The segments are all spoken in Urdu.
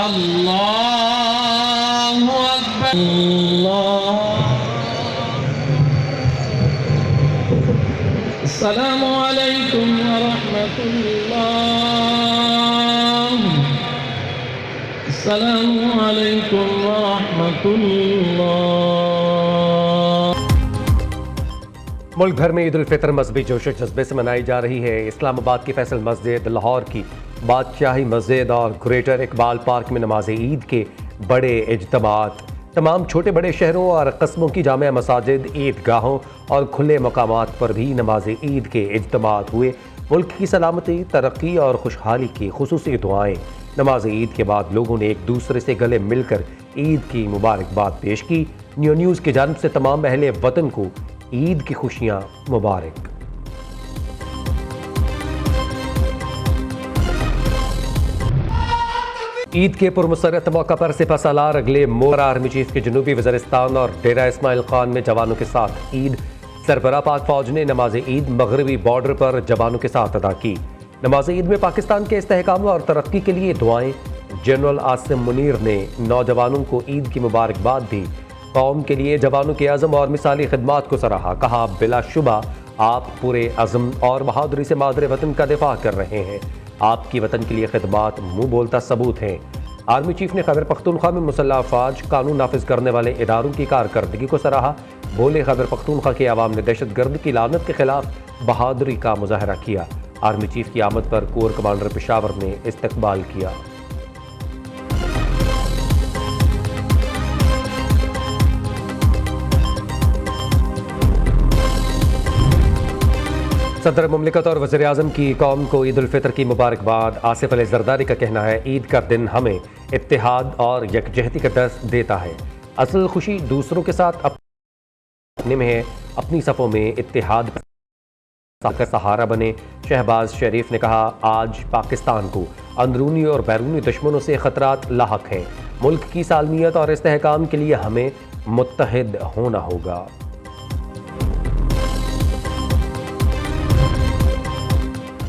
اللہ اکبر السلام علیکم ورحمۃ اللہ السلام علیکم ورحمۃ اللہ۔ ملک بھر میں عید الفطر مذہبی جوش و جذبے سے منائی جا رہی ہے۔ اسلام آباد کی فیصل مسجد، لاہور کی بادشاہی مسجد اور گریٹر اقبال پارک میں نماز عید کے بڑے اجتماعات۔ تمام چھوٹے بڑے شہروں اور قصبوں کی جامع مساجد، عیدگاہوں اور کھلے مقامات پر بھی نماز عید کے اجتماعات ہوئے۔ ملک کی سلامتی، ترقی اور خوشحالی کی خصوصی دعائیں۔ نماز عید کے بعد لوگوں نے ایک دوسرے سے گلے مل کر عید کی مبارکباد پیش کی۔ نیوز کی جانب سے تمام اہل وطن کو عید کی خوشیاں مبارک۔ عید کے پرمسرت موقع پر سپہ سالار اگلے مور آرمی چیف کے جنوبی وزیرستان اور ڈیرہ اسماعیل خان میں جوانوں کے ساتھ عید۔ سربراہ پاک فوج نے نماز عید مغربی بارڈر پر جوانوں کے ساتھ ادا کی۔ نماز عید میں پاکستان کے استحکام اور ترقی کے لیے دعائیں۔ جنرل عاصم منیر نے نوجوانوں کو عید کی مبارکباد دی۔ قوم کے لیے جوانوں کے عزم اور مثالی خدمات کو سراہا۔ کہا، بلا شبہ آپ پورے عزم اور بہادری سے مادر وطن کا دفاع کر رہے ہیں۔ آپ کی وطن کے لیے خدمات منہ بولتا ثبوت ہیں۔ آرمی چیف نے خیبر پختونخوا میں مسلح افواج، قانون نافذ کرنے والے اداروں کی کارکردگی کو سراہا۔ بولے، خیبر پختونخوا کے عوام نے دہشت گرد کی لعنت کے خلاف بہادری کا مظاہرہ کیا۔ آرمی چیف کی آمد پر کور کمانڈر پشاور نے استقبال کیا۔ صدر مملکت اور وزیر اعظم کی قوم کو عید الفطر کی مبارکباد۔ آصف علی زرداری کا کہنا ہے، عید کا دن ہمیں اتحاد اور یکجہتی کا درس دیتا ہے۔ اصل خوشی دوسروں کے ساتھ اپنے میں ہے، اپنی صفوں میں اتحاد کا سہارا بنے۔ شہباز شریف نے کہا، آج پاکستان کو اندرونی اور بیرونی دشمنوں سے خطرات لاحق ہیں۔ ملک کی سالمیت اور استحکام کے لیے ہمیں متحد ہونا ہوگا۔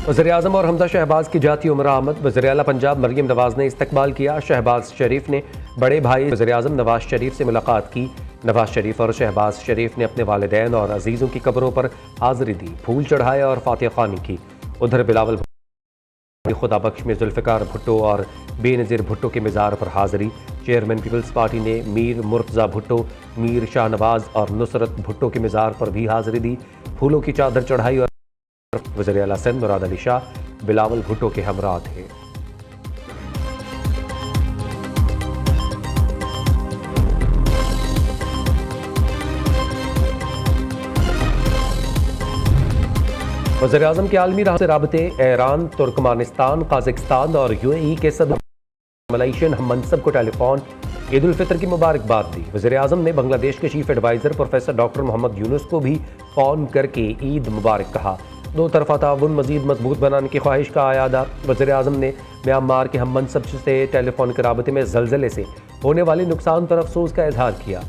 وزیر اعظم اور حمزہ شہباز کی جاتی عمرہ آمد۔ وزیر اعلیٰ پنجاب مریم نواز نے استقبال کیا۔ شہباز شریف نے بڑے بھائی وزیر اعظم نواز شریف سے ملاقات کی۔ نواز شریف اور شہباز شریف نے اپنے والدین اور عزیزوں کی قبروں پر حاضری دی، پھول چڑھائے اور فاتحہ خوانی کی۔ ادھر بلاول خدا بخش میں ذوالفقار بھٹو اور بے نظیر بھٹو کے مزار پر حاضری۔ چیئرمین پیپلز پارٹی نے میر مرتضیٰ بھٹو، میر شاہ نواز اور نصرت بھٹو کے مزار پر بھی حاضری دی، پھولوں کی چادر چڑھائی اور وزیر اعلیٰ سندھ مراد علی شاہ بلاول بھٹو کے ہمراہ تھے۔ وزیر اعظم کے عالمی راہ سے رابطے۔ ایران، ترکمانستان، قازقستان اور UAE کے صدر ملیشین ہم منصب کو ٹیلی فون عید الفطر کی مبارکباد دی۔ وزیر اعظم نے بنگلہ دیش کے چیف ایڈوائزر پروفیسر ڈاکٹر محمد یونس کو بھی فون کر کے عید مبارک کہا۔ دو طرفہ تعاون مزید مضبوط بنانے کی خواہش کا اعادہ۔ وزیر اعظم نے میانمار کے ہم منصب سے ٹیلی فون کے رابطے میں زلزلے سے ہونے والے نقصان پر افسوس کا اظہار کیا۔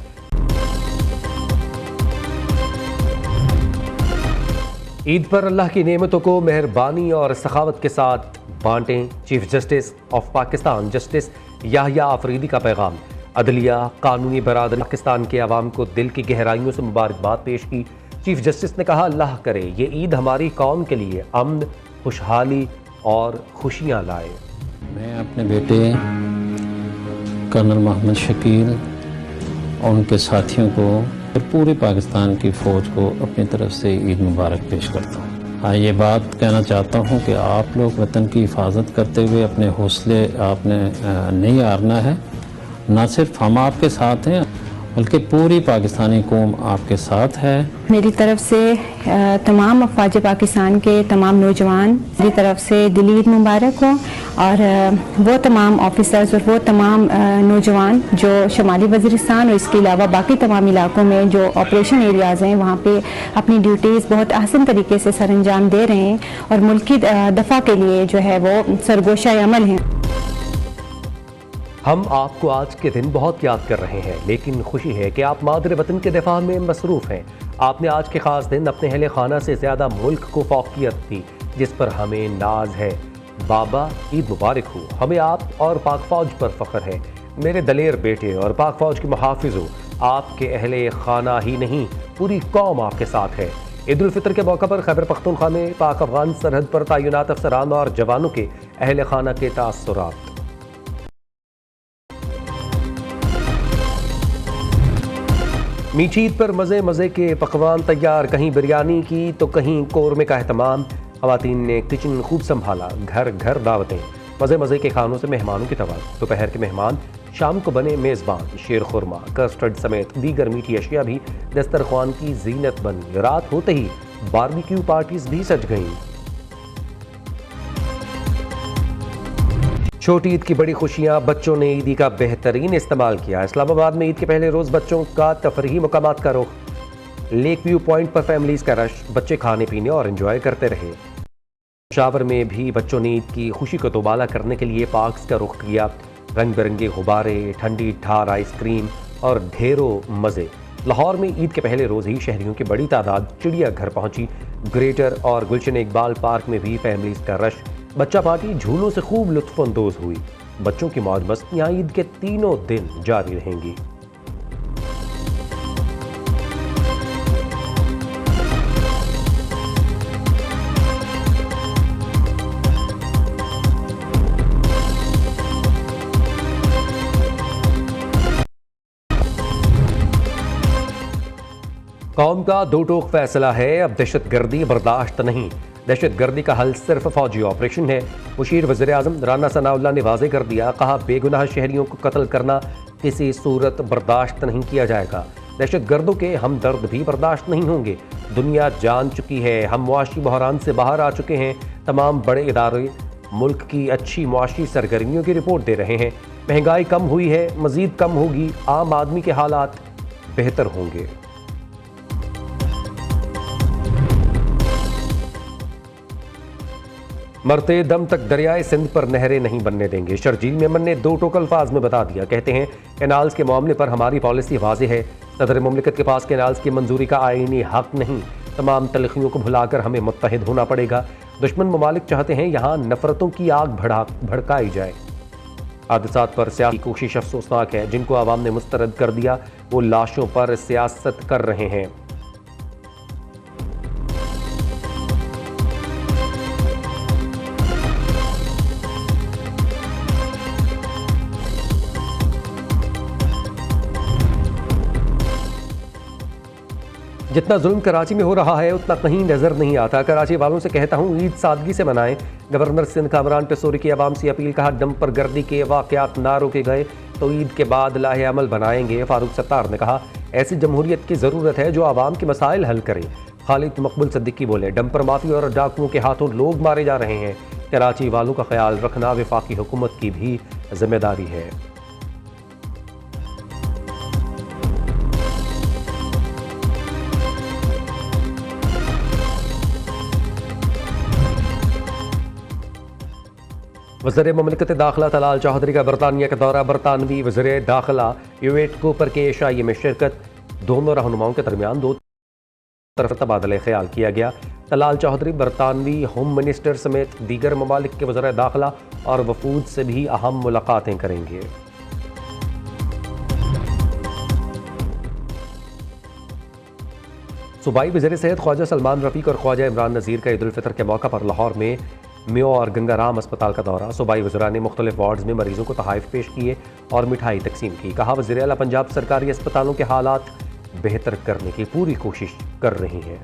عید پر اللہ کی نعمتوں کو مہربانی اور سخاوت کے ساتھ بانٹیں۔ Chief justice of Pakistan justice Yahya Afridi کا پیغام۔ عدلیہ، قانونی برادری پاکستان کے عوام کو دل کی گہرائیوں سے مبارکباد پیش کی۔ چیف جسٹس نے کہا، اللہ کرے یہ عید ہماری قوم کے لیے امن، خوشحالی اور خوشیاں لائے۔ میں اپنے بیٹے کرنل محمد شکیل اور ان کے ساتھیوں کو اور پورے پاکستان کی فوج کو اپنی طرف سے عید مبارک پیش کرتا ہوں۔ یہ بات کہنا چاہتا ہوں کہ آپ لوگ وطن کی حفاظت کرتے ہوئے اپنے حوصلے آپ نے نہیں ہارنا ہے۔ نہ صرف ہم آپ کے ساتھ ہیں بلکہ پوری پاکستانی قوم آپ کے ساتھ ہے۔ میری طرف سے تمام افواج پاکستان کے تمام نوجوان میری طرف سے دلی عید مبارک ہو، اور وہ تمام آفیسرز اور وہ تمام نوجوان جو شمالی وزیرستان اور اس کے علاوہ باقی تمام علاقوں میں جو آپریشن ایریاز ہیں وہاں پہ اپنی ڈیوٹیز بہت احسن طریقے سے سر انجام دے رہے ہیں اور ملک کی دفاع کے لیے جو ہے وہ سرگوشہ عمل ہیں۔ ہم آپ کو آج کے دن بہت یاد کر رہے ہیں، لیکن خوشی ہے کہ آپ مادر وطن کے دفاع میں مصروف ہیں۔ آپ نے آج کے خاص دن اپنے اہل خانہ سے زیادہ ملک کو فوقیت دی، جس پر ہمیں ناز ہے۔ بابا عید مبارک ہو، ہمیں آپ اور پاک فوج پر فخر ہے، میرے دلیر بیٹے اور پاک فوج کے محافظ ہو، آپ کے اہل خانہ ہی نہیں پوری قوم آپ کے ساتھ ہے۔ عید الفطر کے موقع پر خیبر پختونخوا میں پاک افغان سرحد پر تعینات افسران اور جوانوں کے اہل خانہ کے تاثرات۔ میٹھی عید پر مزے مزے کے پکوان تیار، کہیں بریانی کی تو کہیں قورمے کا اہتمام، خواتین نے کچن خوب سنبھالا، گھر گھر دعوتیں، مزے مزے کے کھانوں سے مہمانوں کی توازن، دوپہر کے مہمان شام کو بنے میزبان، شیر خورما، کسٹرڈ سمیت دیگر میٹھی اشیاء بھی دسترخوان کی زینت بنی، رات ہوتے ہی باربیکیو پارٹیز بھی سج گئیں۔ چھوٹی عید کی بڑی خوشیاں، بچوں نے عیدی کا بہترین استعمال کیا۔ اسلام آباد میں عید کے پہلے روز بچوں کا تفریحی مقامات کا رخ، لیک ویو پوائنٹ پر فیملیز کا رش، بچے کھانے پینے اور انجوائے کرتے رہے۔ پشاور میں بھی بچوں نے عید کی خوشی کو دوبالا کرنے کے لیے پارکس کا رخ کیا، رنگ برنگے غبارے، ٹھنڈی ٹھار آئس کریم اور ڈھیروں مزے۔ لاہور میں عید کے پہلے روز ہی شہریوں کی بڑی تعداد چڑیا گھر پہنچی، گریٹر اور گلشن اقبال پارک میں بھی فیملیز کا رش، بچہ پارٹی جھولوں سے خوب لطف اندوز ہوئی۔ بچوں کی موج مستیاں عید کے تینوں دن جاری رہیں گی۔ قوم کا دو ٹوک فیصلہ ہے، اب دہشت گردی برداشت نہیں۔ دہشت گردی کا حل صرف فوجی آپریشن ہے، مشیر وزیر اعظم رانا ثناء اللہ نے واضح کر دیا، کہا بے گناہ شہریوں کو قتل کرنا کسی صورت برداشت نہیں کیا جائے گا، دہشت گردوں کے ہمدرد بھی برداشت نہیں ہوں گے۔ دنیا جان چکی ہے، ہم معاشی بحران سے باہر آ چکے ہیں، تمام بڑے ادارے ملک کی اچھی معاشی سرگرمیوں کی رپورٹ دے رہے ہیں، مہنگائی کم ہوئی ہے، مزید کم ہوگی، عام آدمی کے حالات بہتر ہوں گے۔ مرتے دم تک دریائے سندھ پر نہریں نہیں بننے دیں گے، شرجیل میمن نے دو ٹوک الفاظ میں بتا دیا، کہتے ہیں کینالز کے معاملے پر ہماری پالیسی واضح ہے، صدر مملکت کے پاس کینالز کی منظوری کا آئینی حق نہیں، تمام تلخیوں کو بھلا کر ہمیں متحد ہونا پڑے گا، دشمن ممالک چاہتے ہیں یہاں نفرتوں کی آگ بھڑکائی جائے۔ حادثات پر سیاسی کوشش افسوسناک ہے، جن کو عوام نے مسترد کر دیا وہ لاشوں پر سیاست کر رہے ہیں۔ جتنا ظلم کراچی میں ہو رہا ہے اتنا کہیں نظر نہیں آتا، کراچی والوں سے کہتا ہوں عید سادگی سے منائیں۔ گورنر سندھ کامران ٹیسوری کی عوام سے اپیل، کہا ڈمپر گردی کے واقعات نہ روکے گئے تو عید کے بعد لاہے عمل بنائیں گے۔ فاروق ستار نے کہا ایسی جمہوریت کی ضرورت ہے جو عوام کے مسائل حل کرے۔ خالد مقبول صدیقی بولے ڈمپر مافیا اور ڈاکوؤں کے ہاتھوں لوگ مارے جا رہے ہیں، کراچی والوں کا خیال رکھنا وفاقی حکومت کی بھی ذمہ داری ہے۔ وزیر مملکت داخلہ طلال چودھری کا برطانیہ کا دورہ، برطانوی وزیر داخلہ ایویٹ کوپر کے عشائی میں شرکت، دونوں رہنماؤں کے درمیان دو طرفہ تبادلہ خیال کیا گیا۔ طلال چودھری برطانوی ہوم منسٹر سمیت دیگر ممالک کے وزراء داخلہ اور وفود سے بھی اہم ملاقاتیں کریں گے۔ صوبائی وزیر صحت خواجہ سلمان رفیق اور خواجہ عمران نذیر کا عید الفطر کے موقع پر لاہور میں میو اور گنگا رام اسپتال کا دورہ، صوبائی وزراء نے مختلف وارڈز میں مریضوں کو تحائف پیش کیے اور مٹھائی تقسیم کی، کہا وزیر اعلیٰ پنجاب سرکاری اسپتالوں کے حالات بہتر کرنے کی پوری کوشش کر رہی ہیں۔